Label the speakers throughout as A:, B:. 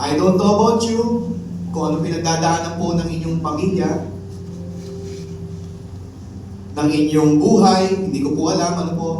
A: I don't know about you, kung ano pinagdadaanan po ng inyong pamilya, ng inyong buhay, hindi ko po alam ano po.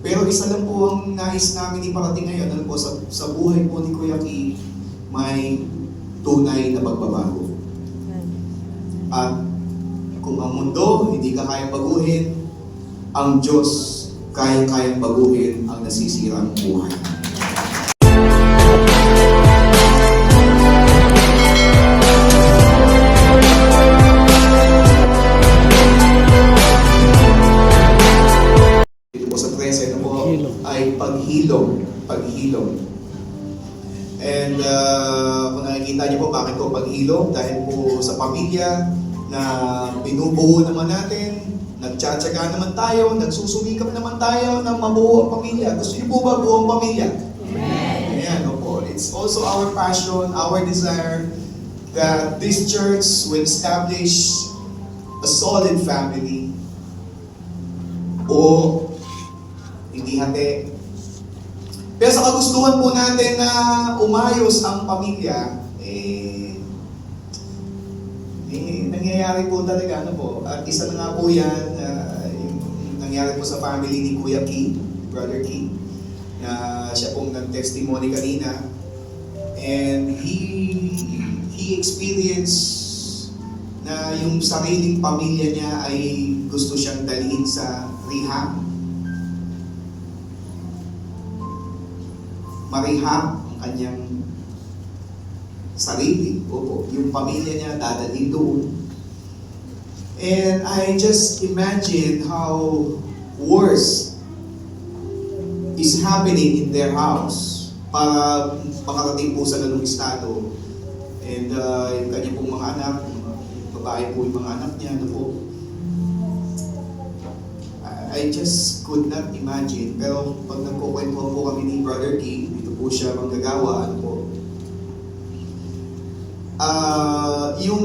A: Pero isa lang po ang nais namin iparating ngayon, ano po, sa buhay po ni Kuya Ki, may tunay na pagbabago. At kung ang mundo hindi ka kayang baguhin, ang Diyos kayang-kayang baguhin ang nasisirang buhay. Dito po sa 13 po ay paghilom. And kung nakikita niyo po, bakit po paghilom? Dahil po sa pamilya na binubuo naman natin, nagtsatsaga naman tayo, nagsusumikap naman tayo ng mabuo ang pamilya. Gusto niyo po ba buong pamilya? Amen. Ayan, opo. It's also our passion, our desire that this church will establish a solid family. O hindi hati. Pero sa kagustuhan po natin na umayos ang pamilya, nangyayari po talaga, ano po, at isa na nga po yan, yung nangyari po sa family ni Kuya Ki, Brother Ki, na siya pong nag-testimony kanina, and he experienced na yung sariling pamilya niya ay gusto siyang dalhin sa rehab. Marehab ang kanyang sarili. Opo, yung pamilya niya dadalhin doon. And I just imagine how worse is happening in their house para makarating po sa ganung estado. And yung kanyang pong mga anak, yung babae po yung mga anak niya, ano po. I just could not imagine. Pero pag nagkukwentuhan po kami ni Brother Ki, dito po siya manggagawa, ano po. Yung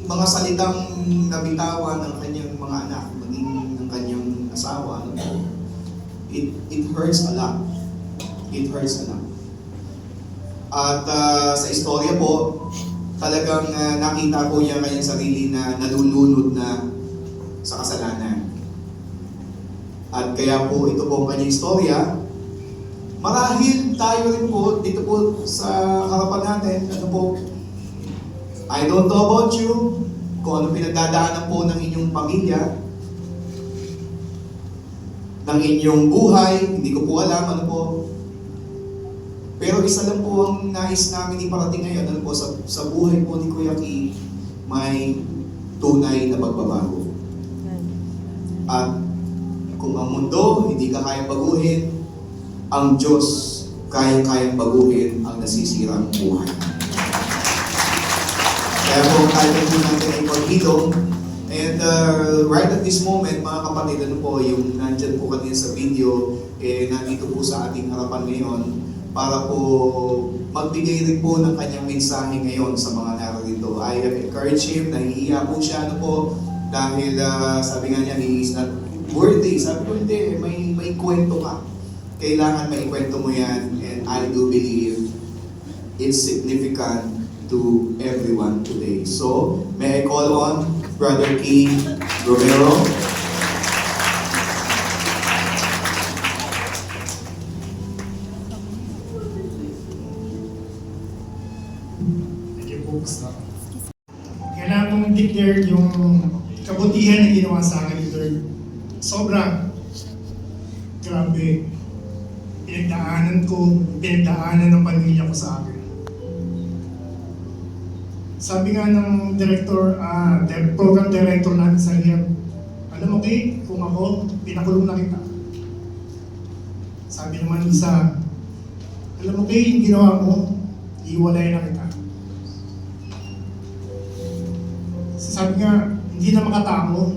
A: mga salitang nabitawan ng kanyang mga anak, maging ng kanyang asawa, ano po, it hurts a lot. It hurts a lot. At sa istorya po, talagang nakita po niya kanyang sarili na nalulunod na sa kasalanan. At kaya po ito po ang kanyang istorya. Marahil tayo rin po, dito po sa harapan natin, ano po, I don't know about you, kung ano pinagdadaanan po ng inyong pamilya, ng inyong buhay, hindi ko po alam, ano po. Pero isa lang po ang nais namin iparating ngayon, ano po, sa buhay po ni Kuya Ki, may tunay na pagbabago. At kung ang mundo hindi ka kayang baguhin, ang Diyos kayang-kayang baguhin ang nasisirang buhay. Kaya po ang title po natin ay paghilom. And right at this moment, mga kapatid, ano po, yung nandyan po kanina sa video, nandito po sa ating harapan ngayon para po magbigay rin po ng kanyang mensahe ngayon sa mga narito. I have encouraged him, nahihiya po siya, ano po, dahil sabi nga niya, he is not worthy. Sabi ko, hindi, may kwento ka. Kailangan may kwento mo yan, and I do believe it's significant to everyone today. So, may I call on Brother Ki Romero.
B: Thank you, folks. Kailangan mong declare yung kabutihan na ginawa sa akin ni Lord. Sobra. Grabe. Pinagdaanan ng pamilya ko sa akin. Sabi nga ng program director natin sa HEP, alam mo, Kate, kung ako, pinakulong na kita. Sabi naman isa, alam mo, Kate, yung ginawa mo, iiwalay na kita. Sabi nga, hindi na makatao.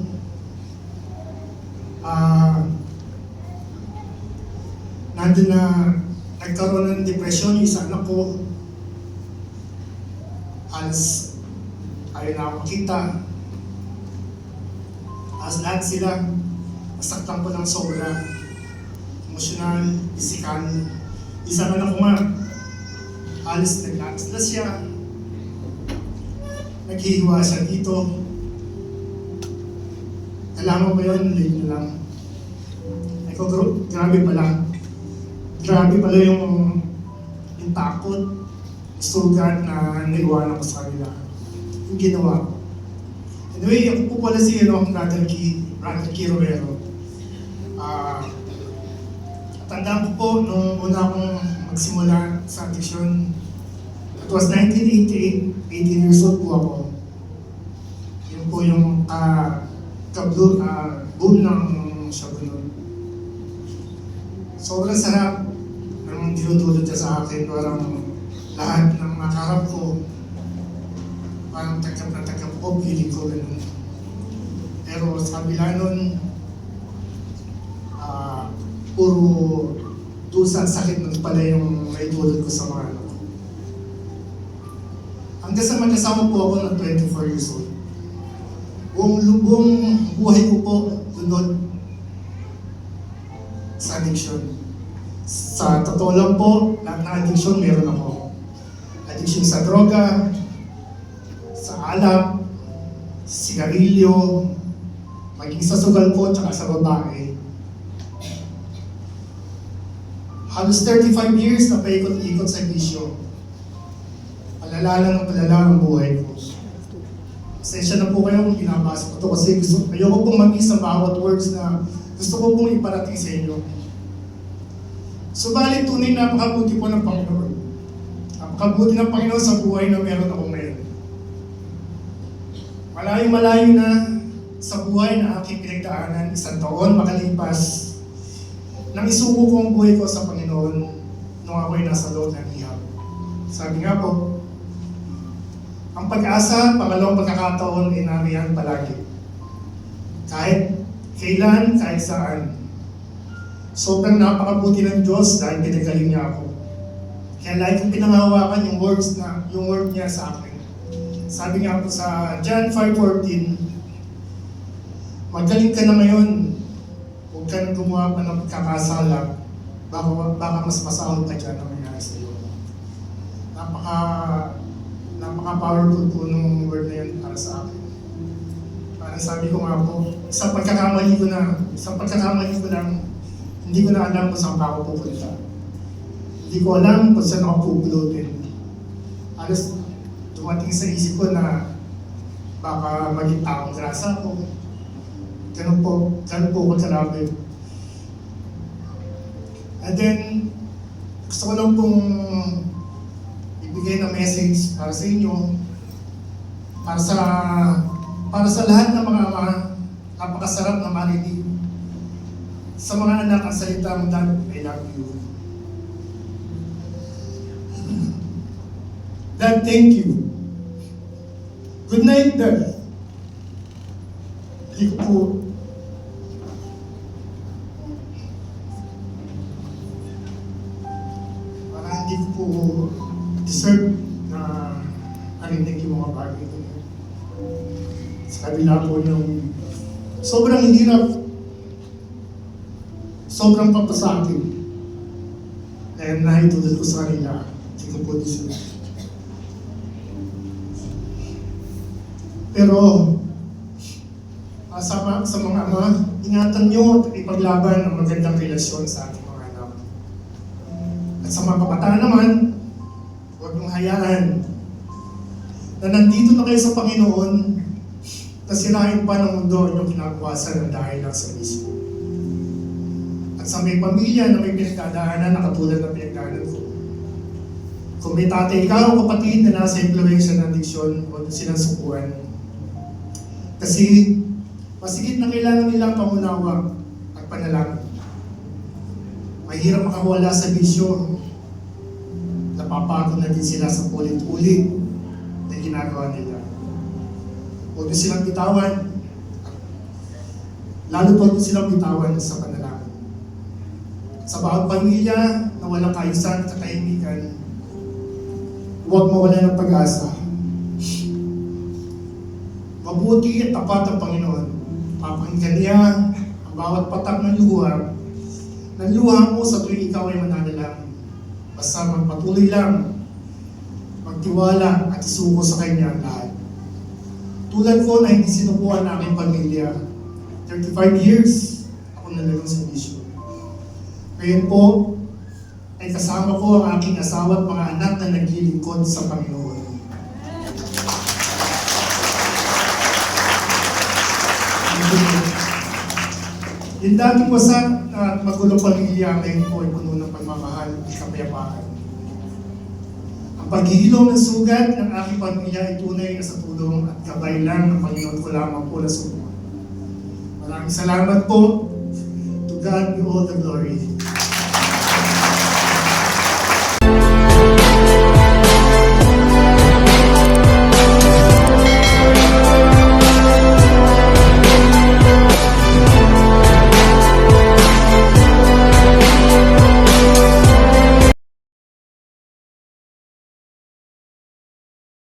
B: Nandun na nagkaroon ng depression yung isa anak ko. Halos ayaw na ako makita. Halos lahat sila nasaktan ko ng sobra. Emosyonal, pisikal. Isa man ako nga, halos nag-aalas na siya. Naghihiwa siya dito. Alam mo ba yun? Late na lang. Ay ko, grabe pala. Grabe pala yung takot, sugat na naiwanan ko sa kanila. Yung ginawa ko. Anyway, ako po pala si Brother Key Romero. Tandaan ko po, nung una akong magsimula sa addiction, it was 1988, 18 years old po ako. Yun po yung boom ng Shabunon. Sobrang sarap ng dinudulot niya sa akin. Parang lahat ng makarap ko, parang tagap na tagap ko, piling ko ganun. Pero sa kabila nun, puro dusa sakit ng pala yung naitulot ko sa mga anak ko. Hanggang sa mag-asawa po ako ng 24 years old. Buong buhay ko po lunod sa addiction. Sa totoo lang po, lahat ng addiction meron ako. Addiction sa droga, sa alak, sigarilyo, maging sa sugal po, tsaka sa babae. Halos 35 years na paikot-ikot sa bisyo. Palala ng palala ang buhay ko. Pasensya na po kayo kung pinapasok ko ito kasi ayoko pong mag-miss ang bawat words na gusto ko pong iparating sa inyo. Subalit tunay napakabuti po ng Panginoon. Napakabuti ng Panginoon sa buhay na meron ako ngayon. Malayo-malayo na sa buhay na aking pinagdaanan, 1 taon makalipas, nang isuko ko ang buhay ko sa Panginoon nung ako'y nasa loob ng ihap. Sabi nga po, ang pag-asa, pangalawang pagkakataon ay nariyan palagi. Kahit kailan, kahit saan. Sobrang napakabuti ng Diyos dahil pinagaling niya ako. Kaya lagi kong pinangahawakan yung word niya sa akin. Sabi nga po sa John 5:14, magaling ka na ngayon. Huwag ka nang gumawa pa ng pagkakasala, baka mas masahol ka dyan na mangyari sa iyo. Napaka-powerful po nung word na yun para sa akin. Parang sabi ko nga po, isang pagkakamali ko lang, hindi ko na alam kung saan pa ako pupunta. Hindi ko alam kung saan ako pupulutin. Alas dumating sa isip ko na baka maging taong grasa ako. Ganun po ko kalapit. And then, gusto ko lang pong ibigay na message para sa inyo, para sa lahat ng mga ama, napakasarap na marinig. Sa mga anak, ang salitang, Dad, I love you. Dad, thank you. Good night, Dad. Hindi ko po hindi ko po deserve na marinig yung mga bagay ko. Sa kabila po ng sobrang hirap, sobrang papasakin, dahil naitulad ko sa kanila, hindi ko po deserve. Pero sa mga ama, ingatan nyo at ipaglaban ang magandang relasyon sa ating mga anak. At sa mga kabataan naman, huwag mong hayaan na nandito na kayo sa Panginoon na sirain pa ng mundo inyong kinakawasan ng dahil lang sa mismo. At sa may pamilya na may pinagdadaanan na katulad ng pinagdaanan ko, kung may tatay ka o kapatid na nasa impluensya ng addiction, huwag silang sukuan. Kasi masigit na kailangan nilang pangunawa at panalangin. Mahirap makawala sa bisyo. Napapagod na din sila sa ulit-ulit na ginagawa nila. Huwag silang bitawan. Lalo po huwag silang bitawan sa panalangin. Sa bawat pamilya na walang kaayusan at katahimikan, huwag mawala ng pag-asa. Mabuti at tapat ang Panginoon. Papakinggan niya ang bawat patak ng luha mo sa tuwing ikaw ay mananalang. Basta magpatuloy lang magtiwala at isuko sa Kanya ang lahat. Tulad ko na hindi sinukuhan ng aking pamilya, 35 years ako nalagang sa bisyo. Ngayon po, ay kasama ko ang aking asawa at mga anak na naglilingkod sa Panginoon. Yung dating wasak at magulong pamilya ngayon po ay puno ng pagmamahal at kapayapaan. Ang paghihilom ng sugat ng aking pamilya ay tunay na sa tulong at gabay lang ng Panginoon ko lamang po na sumunod. Maraming salamat po. To God be all the glory.